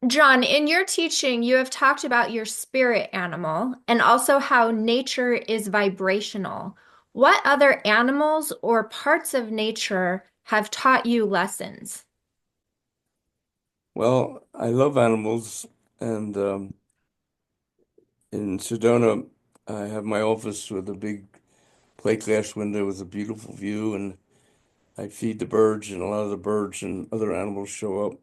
John, in your teaching, you have talked about your spirit animal and also how nature is vibrational. What other animals or parts of nature have taught you lessons? Well, I love animals, and in Sedona, I have my office with a big plate glass window with a beautiful view, and I feed the birds, and a lot of the birds and other animals show up.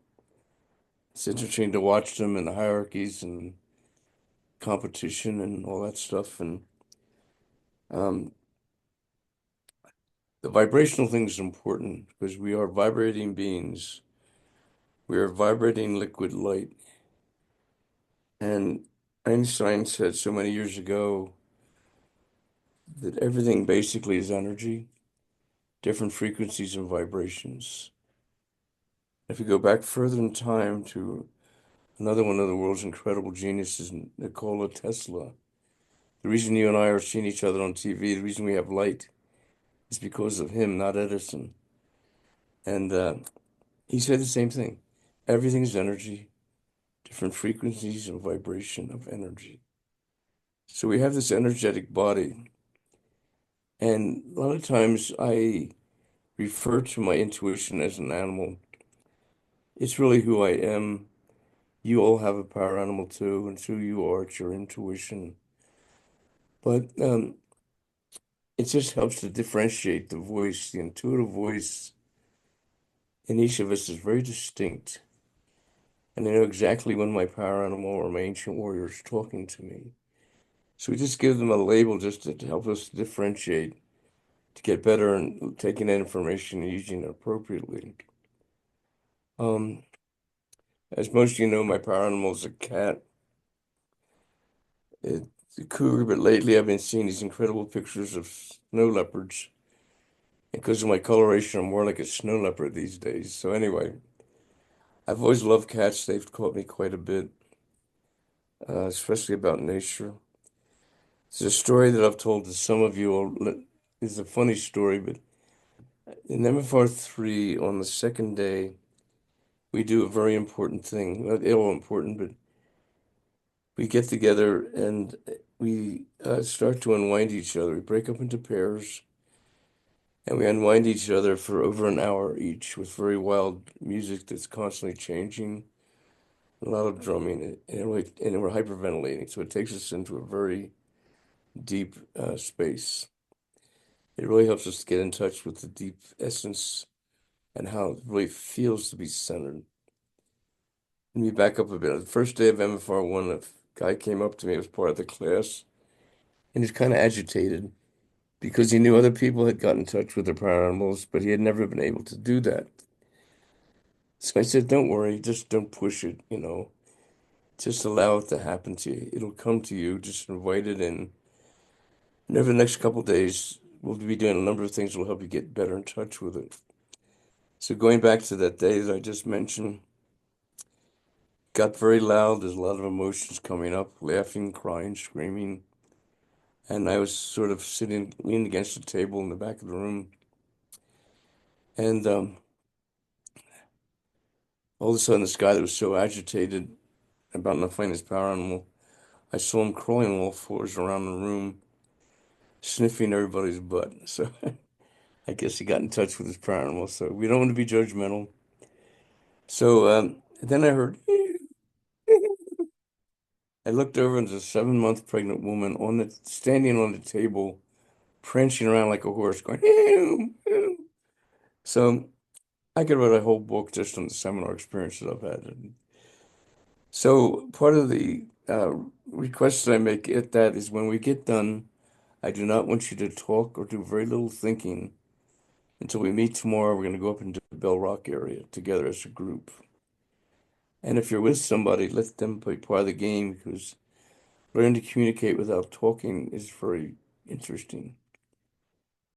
It's interesting to watch them and the hierarchies and competition and all that stuff. And um, the vibrational thing is important because we are vibrating beings. We are vibrating liquid light. And Einstein said so many years ago that everything basically is energy, different frequencies and vibrations. If you go back further in time to another one of the world's incredible geniuses, Nikola Tesla, the reason you and I are seeing each other on TV, the reason we have light is because of him, not Edison. And he said the same thing. Everything is energy, different frequencies and vibration of energy. So we have this energetic body. And a lot of times I refer to my intuition as an animal. It's really who I am. You all have a power animal too, and who you are, it's your intuition. But it just helps to differentiate the voice. The intuitive voice in each of us is very distinct. And I know exactly when my power animal or my ancient warrior is talking to me. So we just give them a label just to help us differentiate, to get better and taking that information and using it appropriately. Um, as most of you know, my power animal is a cat. It's a cougar, but lately I've been seeing these incredible pictures of snow leopards. And because of my coloration, I'm more like a snow leopard these days. So anyway, I've always loved cats. They've taught me quite a bit, especially about nature. It's a story that I've told to some of you. It's a funny story, but in MFR 3, on the second day, we do a very important thing. Not ill important, but we get together and we start to unwind each other. We break up into pairs and we unwind each other for over an hour each with very wild music that's constantly changing, a lot of drumming, and we're hyperventilating. So it takes us into a very deep space. It really helps us get in touch with the deep essence and how it really feels to be centered. Let me back up a bit. The first day of MFR 1, a guy came up to me as part of the class, and he's kind of agitated because he knew other people had got in touch with their power animals, but he had never been able to do that. So I said, don't worry, just don't push it, just allow it to happen to you. It'll come to you, just invite it in. And over the next couple of days, we'll be doing a number of things that will help you get better in touch with it. So going back to that day that I just mentioned, got very loud. There's a lot of emotions coming up, laughing, crying, screaming. And I was sort of sitting, leaning against the table in the back of the room. And all of a sudden, this guy that was so agitated about not finding his power animal, I saw him crawling on all fours around the room, sniffing everybody's butt. So I guess he got in touch with his power animal. So we don't want to be judgmental. So then I heard, I looked over and there's a 7 month pregnant woman standing on the table, prancing around like a horse, going, ew, ew. So I could write a whole book just on the seminar experiences I've had. So part of the requests that I make at that is when we get done, I do not want you to talk or do very little thinking until we meet tomorrow. We're going to go up into the Bell Rock area together as a group. And if you're with somebody, let them be part of the game because learning to communicate without talking is very interesting.